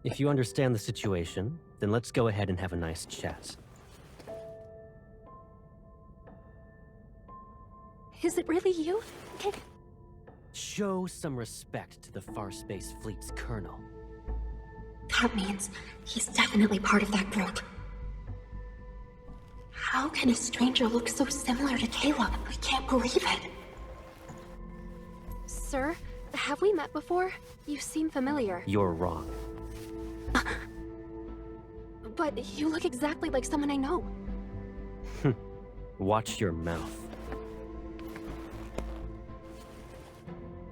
If you understand the situation, then let's go ahead and have a nice chat. Is it really you? Show some respect to the Far Space Fleet's colonel. That means he's definitely part of that group. How can a stranger look so similar to Caleb? I can't believe it. Sir, have we met before? You seem familiar. You're wrong. But you look exactly like someone I know. Watch your mouth.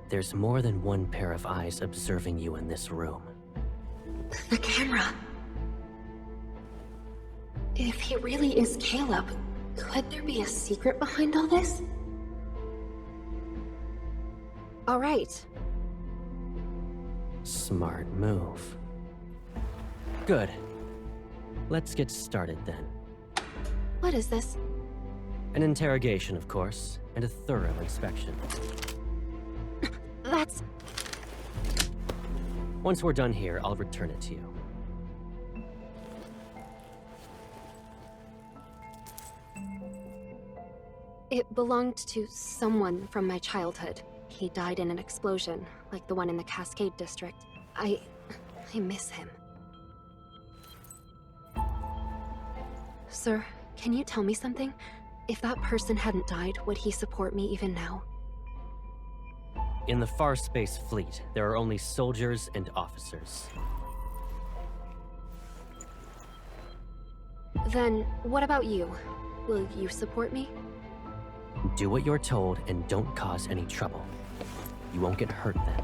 There's more than one pair of eyes observing you in this room. The camera. If he really is Caleb, could there be a secret behind all this? All right. Smart move. Good. Let's get started then. What is this? An interrogation, of course, and a thorough inspection. That's... Once we're done here, I'll return it to you. It belonged to someone from my childhood. He died in an explosion, like the one in the Cascade District. I miss him. Sir, can you tell me something? If that person hadn't died, would he support me even now? In the Far Space Fleet, there are only soldiers and officers. Then, what about you? Will you support me? Do what you're told and don't cause any trouble. You won't get hurt then.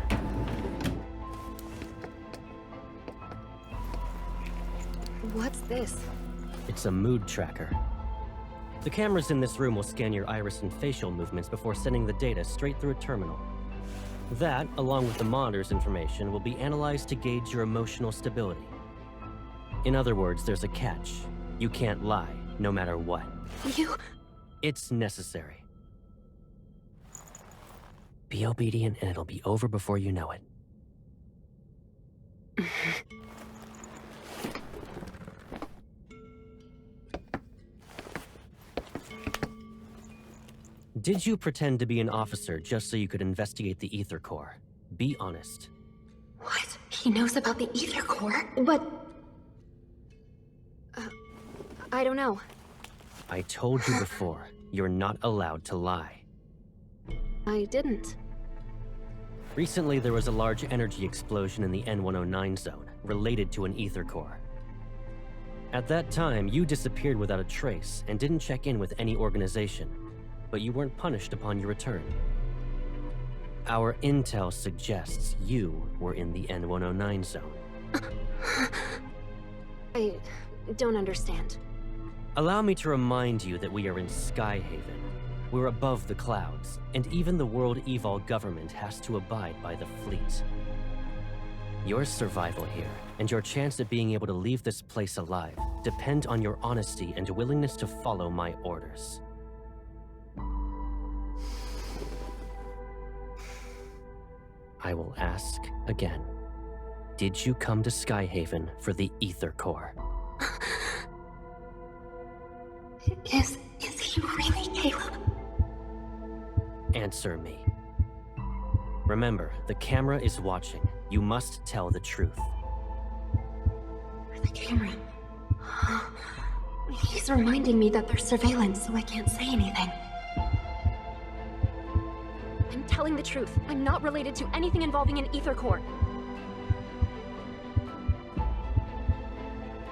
What's this? It's a mood tracker. The cameras in this room will scan your iris and facial movements before sending the data straight through a terminal. That, along with the monitor's information, will be analyzed to gauge your emotional stability. In other words, there's a catch. You can't lie, no matter what. You... It's necessary. Be obedient and it'll be over before you know it. Did you pretend to be an officer just so you could investigate the Ether Core? Be honest. What? He knows about the Ether Core? But... I don't know. I told you before, you're not allowed to lie. I didn't. Recently, there was a large energy explosion in the N109 zone, related to an Ether Core. At that time, you disappeared without a trace and didn't check in with any organization, but you weren't punished upon your return. Our intel suggests you were in the N109 zone. I don't understand. Allow me to remind you that we are in Skyhaven. We're above the clouds, and even the World Evol government has to abide by the fleet. Your survival here, and your chance at being able to leave this place alive, depend on your honesty and willingness to follow my orders. I will ask again. Did you come to Skyhaven for the Ether Core? Is he really Caleb? Answer me. Remember, the camera is watching. You must tell the truth. The camera. He's reminding me that there's surveillance, so I can't say anything. I'm telling the truth. I'm not related to anything involving an Ether Core.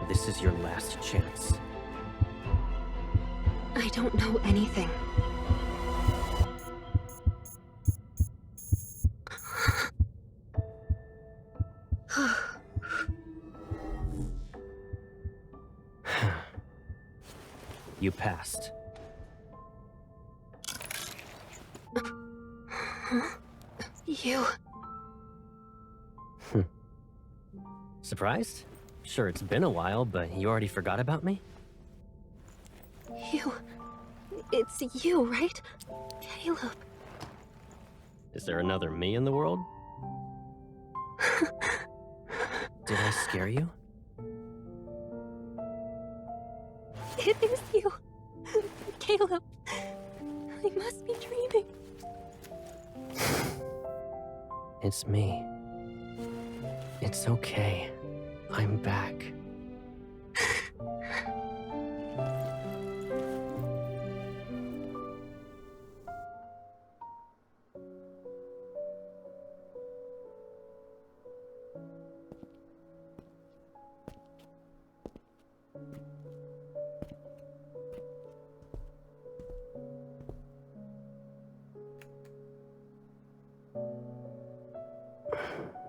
This is your last chance. I don't know anything. You passed. You... Surprised? Sure, it's been a while, but you already forgot about me? You... It's you, right? Caleb. Is there another me in the world? Did I scare you? It is you. Caleb. I must be dreaming. It's me. It's okay. I'm back.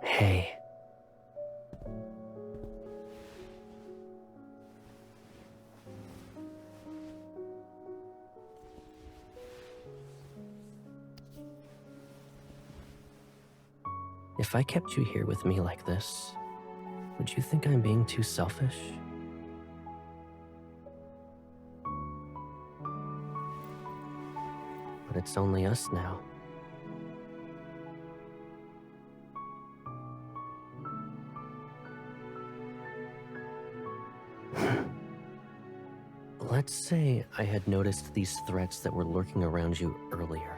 Hey. If I kept you here with me like this, would you think I'm being too selfish? But it's only us now. Let's say I had noticed these threats that were lurking around you earlier.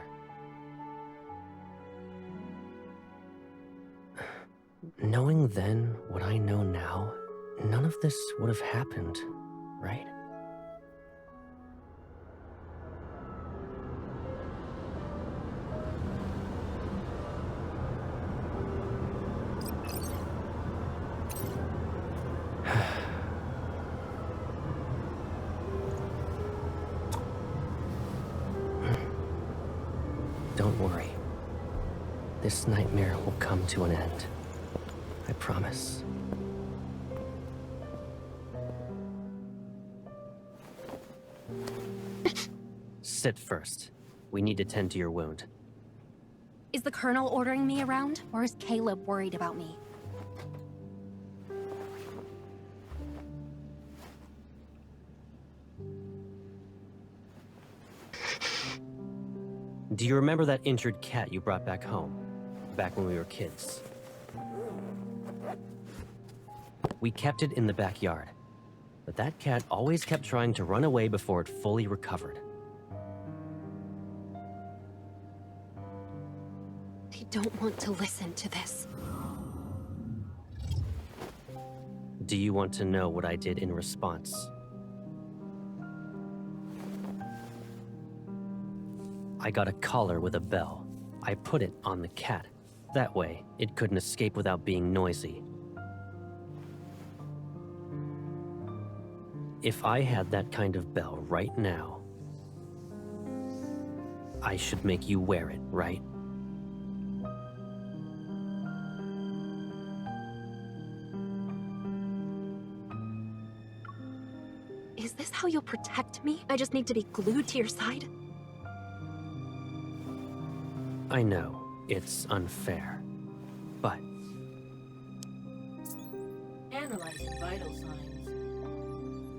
Knowing then what I know now, none of this would have happened, right? Don't worry. This nightmare will come to an end. I promise. Sit first. We need to tend to your wound. Is the Colonel ordering me around, or is Caleb worried about me? Do you remember that injured cat you brought back home? Back when we were kids? We kept it in the backyard, but that cat always kept trying to run away before it fully recovered. I don't want to listen to this. Do you want to know what I did in response? I got a collar with a bell. I put it on the cat. That way, it couldn't escape without being noisy. If I had that kind of bell right now, I should make you wear it, right? Is this how you'll protect me? I just need to be glued to your side? I know, it's unfair, but... Analyzing vital signs.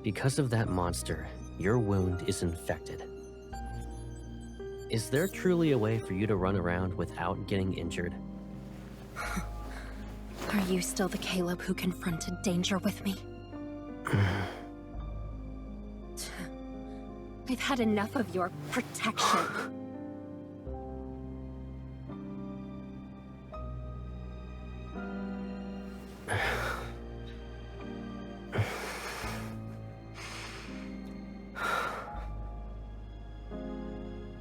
Because of that monster, your wound is infected. Is there truly a way for you to run around without getting injured? Are you still the Caleb who confronted danger with me? I've had enough of your protection.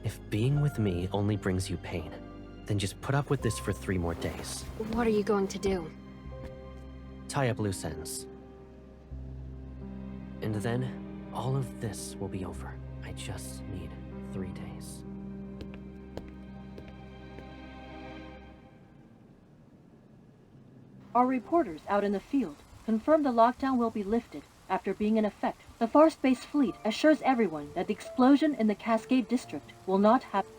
If being with me only brings you pain, then just put up with this for 3 more days. What are you going to do? Tie up loose ends. And then, all of this will be over. I just need 3 days. Our reporters out in the field confirm the lockdown will be lifted after being in effect. The Far-Space Fleet assures everyone that the explosion in the Cascade District will not happen.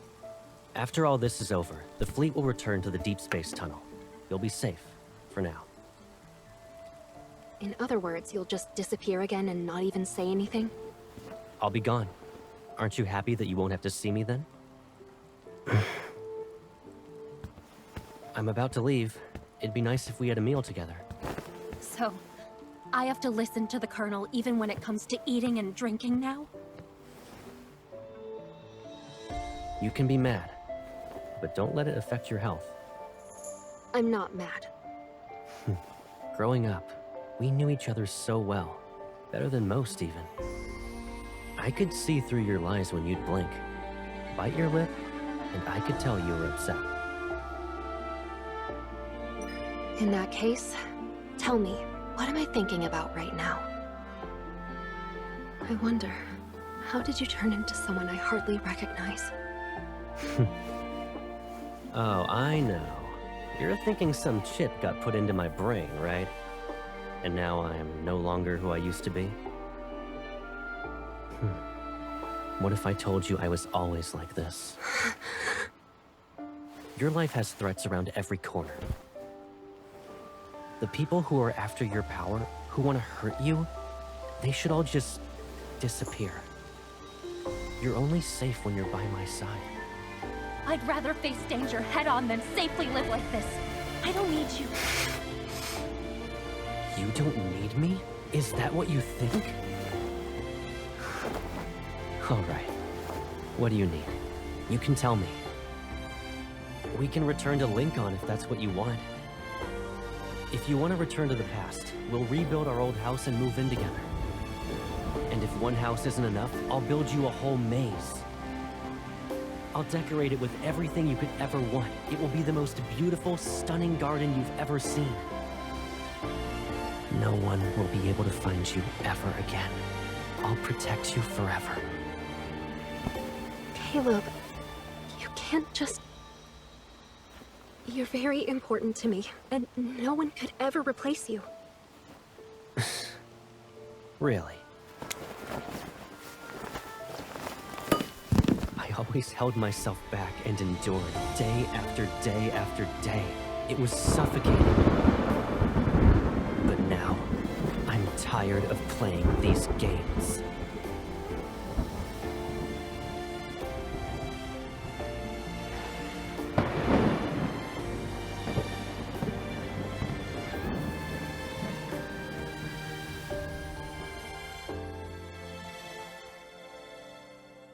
After all this is over, the fleet will return to the Deepspace tunnel. You'll be safe, for now. In other words, you'll just disappear again and not even say anything? I'll be gone. Aren't you happy that you won't have to see me then? I'm about to leave. It'd be nice if we had a meal together. So So, I have to listen to the Colonel even when it comes to eating and drinking now? You can be mad, but don't let it affect your health. I'm not mad. Growing up, we knew each other so well. Better than most, even. I could see through your lies when you'd blink. Bite your lip, and I could tell you were upset. In that case, tell me, what am I thinking about right now? I wonder, how did you turn into someone I hardly recognize? Oh, I know. You're thinking some chip got put into my brain, right? And now I'm no longer who I used to be? What if I told you I was always like this? Your life has threats around every corner. The people who are after your power, who want to hurt you, they should all just disappear. You're only safe when you're by my side. I'd rather face danger head-on than safely live like this. I don't need you. You don't need me? Is that what you think? All right. What do you need? You can tell me. We can return to Lincoln if that's what you want. If you want to return to the past, we'll rebuild our old house and move in together. And if one house isn't enough, I'll build you a whole maze. I'll decorate it with everything you could ever want. It will be the most beautiful, stunning garden you've ever seen. No one will be able to find you ever again. I'll protect you forever. Caleb, you can't just... You're very important to me, and no one could ever replace you. Really? I always held myself back and endured, day after day after day. It was suffocating. But now, I'm tired of playing these games.